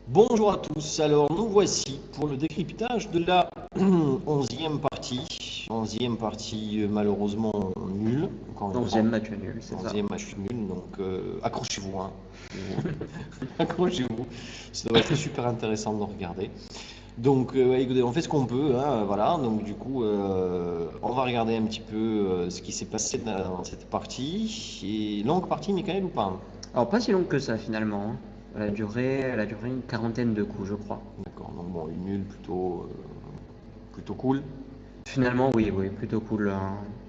Bonjour à tous, alors nous voici pour le décryptage de la 11e partie. 11e partie malheureusement nulle, encore une fois. 11e match nul, c'est ça. 11e match nul, donc accrochez-vous, hein. Accrochez-vous, ça va être super intéressant de regarder. Donc écoutez, on fait ce qu'on peut, hein, voilà. Donc du coup, on va regarder un petit peu ce qui s'est passé dans cette partie. Et longue partie, Michael, ou pas? Alors pas si longue que ça finalement, hein. Elle a duré une quarantaine de coups, je crois. D'accord, donc bon, une nulle plutôt cool. Finalement, oui, oui, plutôt cool.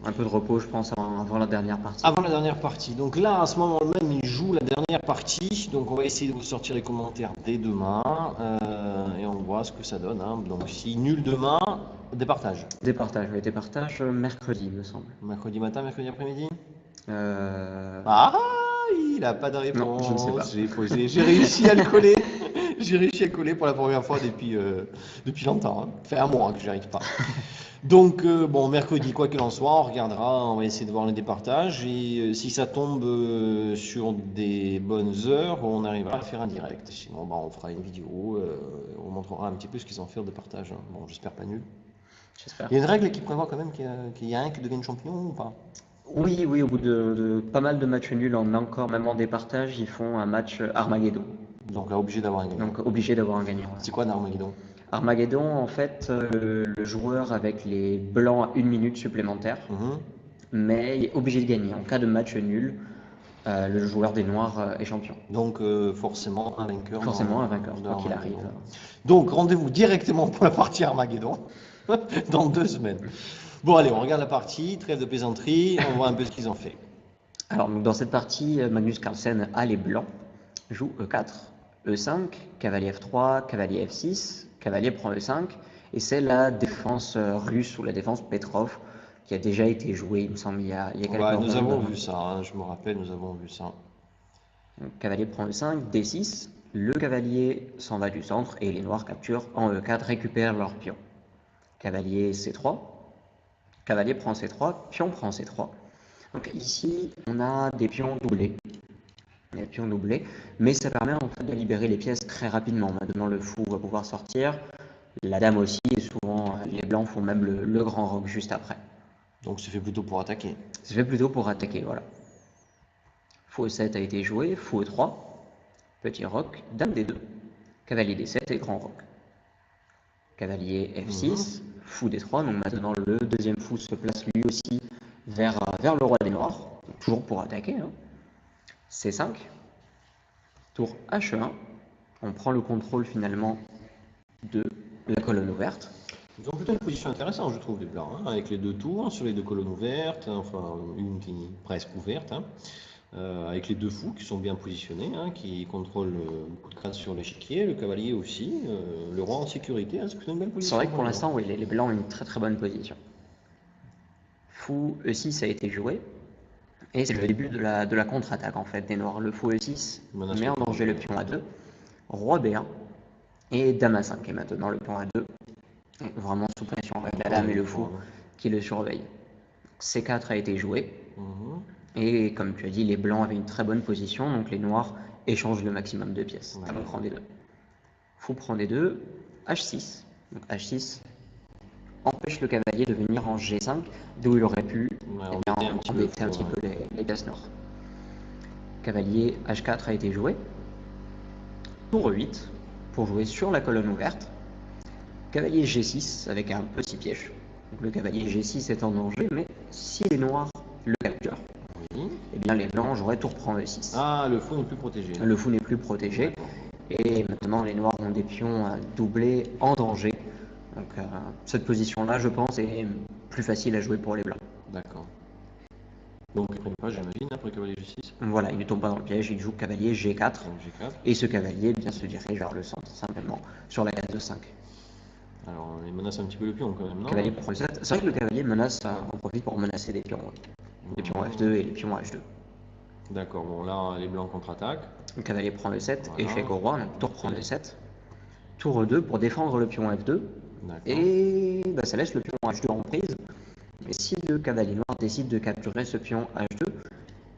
Un peu de repos, je pense, avant la dernière partie. Avant la dernière partie. Donc là, à ce moment même, il joue la dernière partie. Donc on va essayer de vous sortir les commentaires dès demain. Et on voit ce que ça donne, hein. Donc si nul demain, départage. Départage, oui, départage mercredi, il me semble. Mercredi matin, mercredi après-midi. Euh... Ah, il n'a pas de Non, je ne sais pas. réponse. J'ai réussi à le coller. J'ai réussi à le coller pour la première fois depuis longtemps, hein. Ça fait un mois que je n'y arrive pas. Donc, bon, mercredi, quoi qu'il en soit, on regardera, on va essayer de voir les départages. Et si ça tombe sur des bonnes heures, on arrivera à faire un direct. Sinon, bah, on fera une vidéo, on montrera un petit peu ce qu'ils ont fait au départage, hein. Bon, j'espère pas nul. J'espère. Il y a une règle qui prévoit quand même qu'il y a un qui devienne champion ou pas? Oui, oui, au bout de pas mal de matchs nuls, encore, même en départage, ils font un match Armageddon. Donc là, obligé d'avoir un gagnant. Donc obligé d'avoir un gagnant. C'est quoi un Armageddon? Armageddon, en fait, le joueur avec les blancs à 1 minute supplémentaire, Mhm. mais il est obligé de gagner. En cas de match nul, le joueur des noirs est champion. Donc forcément un vainqueur Forcément un vainqueur, quoi qu'il Armageddon. arrive. Donc rendez-vous directement pour la partie Armageddon dans 2 semaines. Bon allez, on regarde la partie, trêve de plaisanterie, on voit un peu ce qu'ils ont fait. Alors donc, dans cette partie, Magnus Carlsen a les blancs, joue E4, E5, cavalier F3, cavalier F6, cavalier prend E5, et c'est la défense russe ou la défense Petrov qui a déjà été jouée, il me semble, il y a quelques Ouais, nous avons rondes. vu ça, hein, je me rappelle, nous avons vu ça. Donc, cavalier prend E5, D6, le cavalier s'en va du centre et les noirs capturent en E4, récupèrent leur pion. Cavalier C3, cavalier prend C3, pion prend C3. Donc ici, on a des pions doublés. Des pions doublés, mais ça permet en fait de libérer les pièces très rapidement. Maintenant, le fou va pouvoir sortir, la dame aussi, et souvent les blancs font même le grand roc juste après. Donc c'est fait plutôt pour attaquer. C'est fait plutôt pour attaquer, voilà. Fou E7 a été joué, fou E3, petit roc, dame D2, cavalier D7 et grand roc. Cavalier F6, fou D3, donc maintenant le deuxième fou se place lui aussi vers le roi des noirs, toujours pour attaquer, hein. C5, tour H1, on prend le contrôle finalement de la colonne ouverte. Ils ont plutôt une position intéressante, je trouve, les blancs, hein, avec les deux tours sur les deux colonnes ouvertes, enfin une qui est presque ouverte, hein, avec les deux fous qui sont bien positionnés, hein, qui contrôlent beaucoup de crâne sur l'échiquier, le cavalier aussi, le roi en sécurité, hein, c'est plutôt une belle C'est position. vrai que pour l'instant, oui, les blancs ont une très très bonne position. Fou E6 a été joué, et c'est le début de la contre-attaque en fait des noirs. Le fou E6 met en danger le pion A2, roi B1, et dame A5 est maintenant le pion A2, vraiment sous pression avec la dame et le fou qui le surveillent. C4 a été joué, et comme tu as dit, les blancs avaient une très bonne position, donc les noirs échangent le maximum de pièces. Dame prend D2. Fou prend D2, H6. Donc H6 empêche le cavalier de venir en G5, d'où il aurait pu embêter un petit peu les pièces noires. Cavalier H4 a été joué. Tour E8 pour jouer sur la colonne ouverte. Cavalier G6 avec un petit piège. Donc le cavalier G6 est en danger, mais si les noirs le capturent, eh bien les blancs joueraient tour prend E6. Ah, le fou n'est plus protégé. Le fou n'est plus protégé. Et maintenant les noirs ont des pions doublés en danger. Donc cette position-là, je pense, est plus facile à jouer pour les blancs. D'accord. Donc il ne prend pas, j'imagine, après cavalier G6. Voilà, il ne tombe pas dans le piège, il joue cavalier G4. G4. Et ce cavalier bien se dirige vers le centre, simplement, sur la case de 5. Alors il menace un petit peu le pion quand même, non? Cavalier pour 7. C'est vrai que le cavalier menace, on profite pour menacer des pions. Les pions F2 et les pions H2. D'accord, bon là les blancs contre-attaquent. Le cavalier prend E7, voilà. Échec au roi, donc tour prend E7. Tour E2 pour défendre le pion F2. Et ça laisse le pion H2 en prise. Mais si le cavalier noir décide de capturer ce pion H2,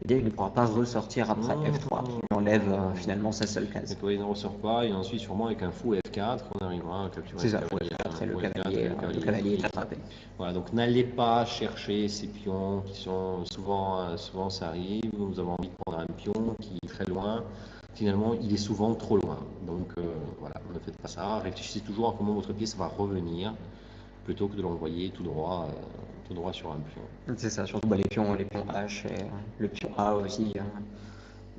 eh dire qu'il ne pourra pas ressortir après F3, qui lui enlève finalement sa seule case. D'accord, il ne ressort pas, et ensuite sûrement avec un fou F4, on arrivera à capturer C'est ça, le fou cavalier. F4 et Fou F4 le cavalier est attrapé. Voilà, donc n'allez pas chercher ces pions qui sont souvent ça arrive, nous avons envie de prendre un pion qui est très loin, finalement il est souvent trop loin. Donc voilà, ne faites pas ça, réfléchissez toujours à comment votre pièce va revenir, plutôt que de l'envoyer tout droit sur un pion. C'est ça, surtout les pions H et le pion A aussi,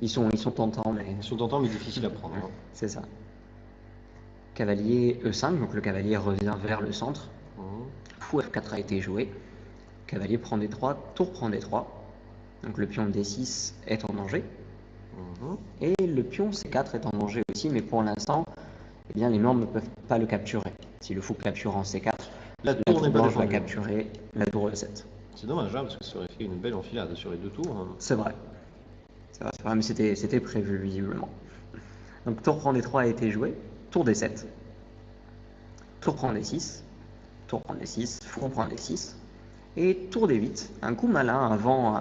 ils sont tentants, mais... Ils sont tentants mais difficiles à prendre. Hein. C'est ça. Cavalier E5, donc le cavalier revient vers le centre. Fou F4 a été joué. Cavalier prend D3, tour prend D3. Donc le pion D6 est en danger. Et le pion C4 est en danger aussi, mais pour l'instant, eh bien, les noirs ne peuvent pas le capturer. Si le fou capture en C4, la tour blanche va capturer la tour E7. C'est dommage, hein, parce que ça aurait fait une belle enfilade sur les deux tours. Hein. C'est vrai, mais c'était prévu visiblement. Donc tour prend D3 a été joué, tour D7, tour prend D6, tour prend D6, fou prend D6, et tour D8, un coup malin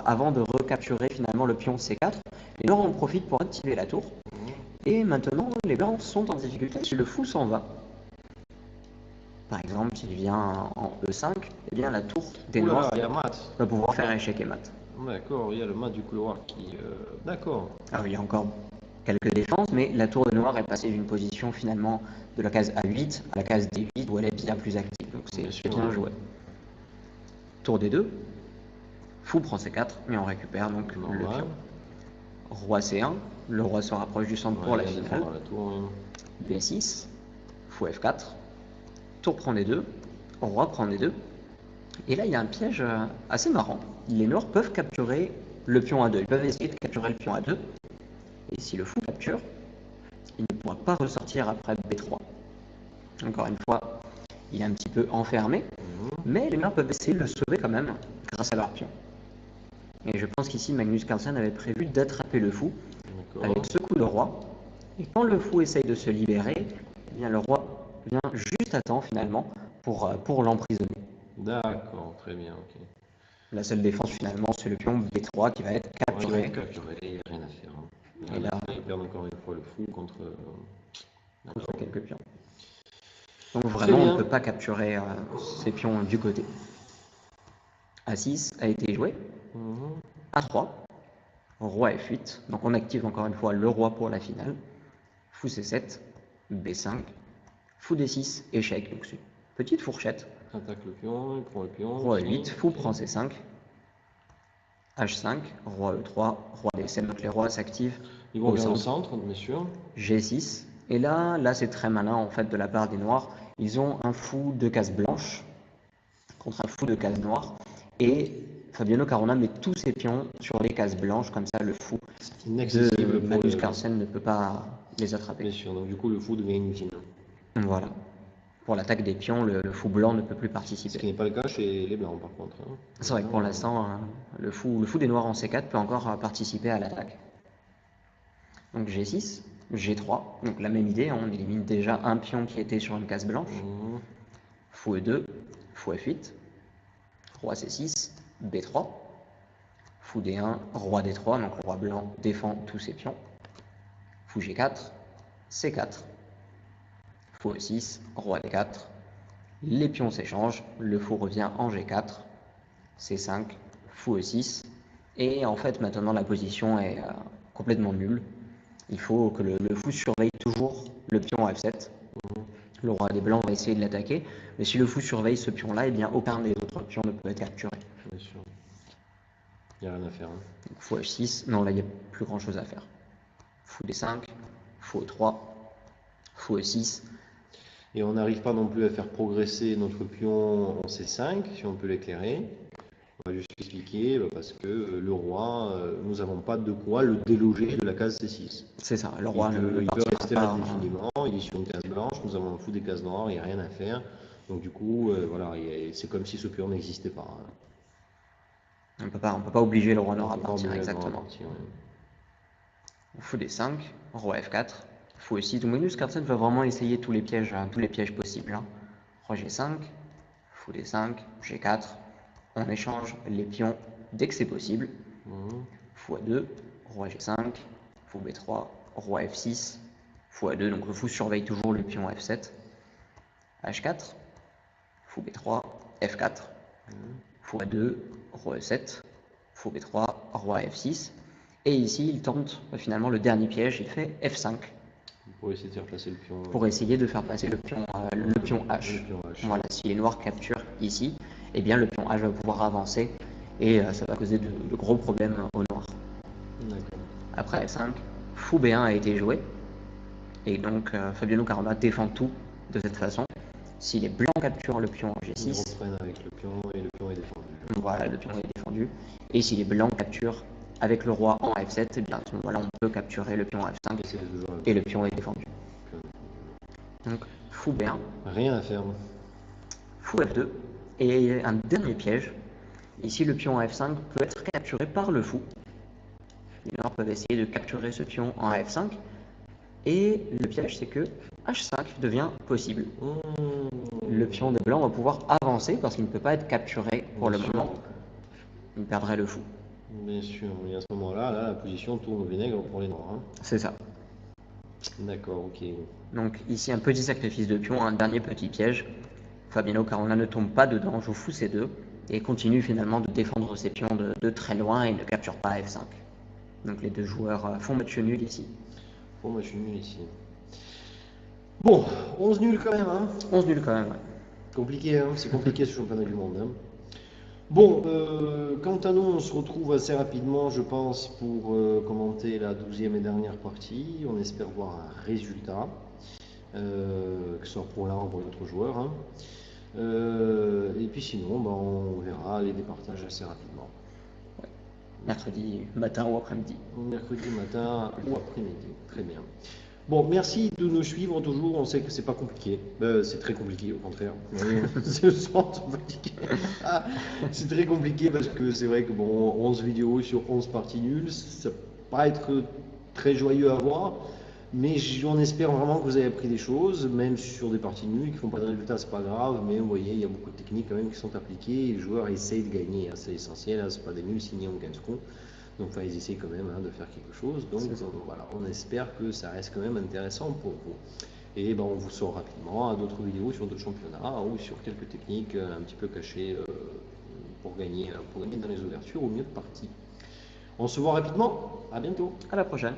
avant de recapturer finalement le pion C4. Les noirs en profitent pour activer la tour, et maintenant les blancs sont en difficulté si le fou s'en va. Par exemple, s'il vient en E5, eh bien la tour des noirs va pouvoir faire échec et mat. D'accord, il y a le mat du couloir qui... D'accord. Alors il y a encore quelques défenses, mais la tour des noirs est passée d'une position finalement de la case A8 à la case D8 où elle est bien plus active. Donc c'est bien joué. Tour D2, fou prend C4, mais on récupère donc le pion. Roi C1, le roi se rapproche du centre pour la finale. B6, fou F4, tour prend D2, roi prend D2. Et là, il y a un piège assez marrant. Les noirs peuvent capturer le pion A2. Ils peuvent essayer de capturer le pion A2. Et si le fou capture, il ne pourra pas ressortir après B3. Encore une fois, il est un petit peu enfermé. Mais les noirs peuvent essayer de le sauver quand même grâce à leur pion. Et je pense qu'ici, Magnus Carlsen avait prévu d'attraper le fou avec ce coup de roi. Et quand le fou essaye de se libérer, eh bien, le roi vient juste à temps finalement pour l'emprisonner. D'accord, très bien, ok. La seule défense finalement, c'est le pion B3 qui va être capturé. Il n'y a rien à faire. Hein. Et là, il perd encore une fois le fou contre quelques pions. Donc vraiment, on ne peut pas capturer ces pions du côté. A6 a été joué. A3, roi F8. Donc on active encore une fois le roi pour la finale. Fou C7, B5, fou D6, échec. Donc c'est une petite fourchette. Attaque le pion, il prend le pion. Roi E8, fou prend C5. H5, roi E3, roi D7. Donc les rois s'activent. Ils vont bien au centre, bien sûr. G6. Et là c'est très malin en fait de la part des noirs. Ils ont un fou de case blanche contre un fou de case noire. Et Fabiano Caruana met tous ses pions sur les cases blanches, comme ça le fou de Magnus Carlsen ne peut pas les attraper. Bien sûr, donc du coup le fou devient inutile. Voilà. Pour l'attaque des pions, le fou blanc ne peut plus participer. Ce qui n'est pas le cas chez les blancs par contre. Hein. C'est vrai que pour l'instant, le fou des noirs en C4 peut encore participer à l'attaque. Donc G6, G3, donc la même idée, on élimine déjà un pion qui était sur une case blanche. Fou E2, fou F8, roi C6, B3, fou D1, roi D3, donc le roi blanc défend tous ses pions. Fou G4, C4, fou E6, roi D4, les pions s'échangent, le fou revient en G4, C5, fou E6, et en fait maintenant la position est complètement nulle. Il faut que le fou surveille toujours le pion F7. Le roi des blancs va essayer de l'attaquer, mais si le fou surveille ce pion-là, eh bien aucun des autres pions ne peut être capturé. Bien sûr. Il n'y a rien à faire. Hein. Donc, fou H6, non là il n'y a plus grand chose à faire. Fou D5, fou E3, fou E6. Et on n'arrive pas non plus à faire progresser notre pion en C5, si on peut l'éclairer. On va juste expliquer, parce que le roi, nous n'avons pas de quoi le déloger de la case C6. C'est ça, le roi il peut rester là indéfiniment, il est sur une case blanche, nous avons un fou des cases noires, il n'y a rien à faire. Donc du coup, voilà, c'est comme si ce pion n'existait pas. Hein. On ne peut pas obliger le roi noir à partir, exactement. Fou D5, roi F4, fou E6. Donc Magnus Carlsen va vraiment essayer tous les pièges possibles. Hein. Roi G5, fou D5, G4. On échange les pions dès que c'est possible. fou A2, roi G5, fou B3, roi F6, fou A2, donc le fou surveille toujours le pion F7, H4, fou B3, F4, fou A2, roi E7, fou B3, roi F6, et ici il tente finalement le dernier piège, il fait F5. Pour essayer de faire passer le pion. Pour essayer de faire passer le pion H. Le pion H. Voilà, si les noirs capturent ici, eh bien le pion H va pouvoir avancer et ça va causer de gros problèmes aux noirs. Après F5, fou B1 a été joué et donc Fabiano Caruana défend tout de cette façon. Si les blancs capturent le pion G6, ils reprennent avec le pion et le pion est défendu. Voilà, le pion est défendu. Et si les blancs capturent avec le roi en F7, eh bien à ce moment-là on peut capturer le pion F5 et le pion est défendu. Donc fou B1. Rien à faire. Fou F2. Et un dernier piège. Ici le pion en F5 peut être capturé par le fou. Les noirs peuvent essayer de capturer ce pion en F5. Et le piège c'est que H5 devient possible. Le pion des blancs va pouvoir avancer parce qu'il ne peut pas être capturé pour le moment. Il perdrait le fou. Bien sûr, et à ce moment-là, la position tourne au vinaigre pour les noirs. Hein. C'est ça. D'accord, ok. Donc ici un petit sacrifice de pion, un dernier petit piège. Fabiano Caruana ne tombe pas dedans, joue fou C2 et continue finalement de défendre ses pions de très loin et ne capture pas F5. Donc les deux joueurs font match nul ici. Bon, match nul ici. Bon, 11 nuls quand même. Hein. 11 nuls quand même, ouais. Compliqué, hein. C'est compliqué ce championnat du monde. Hein. Bon, quant à nous, on se retrouve assez rapidement, je pense, pour commenter la 12e et dernière partie. On espère voir un résultat, que ce soit pour l'un ou pour l'autre joueur. Hein. Et puis sinon, on verra les départages assez rapidement. Ouais. Mercredi matin ou après-midi. Mercredi matin ou après-midi, très bien. Bon, merci de nous suivre toujours. On sait que c'est pas compliqué. C'est très compliqué, au contraire. C'est très compliqué parce que c'est vrai que 11 vidéos sur 11 parties nulles, ça va pas être très joyeux à voir. Mais on espère vraiment que vous avez appris des choses, même sur des parties nulles qui font pas de résultats, c'est pas grave. Mais vous voyez, il y a beaucoup de techniques quand même qui sont appliquées et les joueurs essayent de gagner. Hein, c'est essentiel. Hein, c'est pas des nuls signés en gagne ce qu'on. Donc ils essaient quand même de faire quelque chose. Donc voilà, on espère que ça reste quand même intéressant pour vous. Et on vous sort rapidement à d'autres vidéos sur d'autres championnats ou sur quelques techniques un petit peu cachées pour gagner dans les ouvertures au milieu de partie. On se voit rapidement, à bientôt. À la prochaine.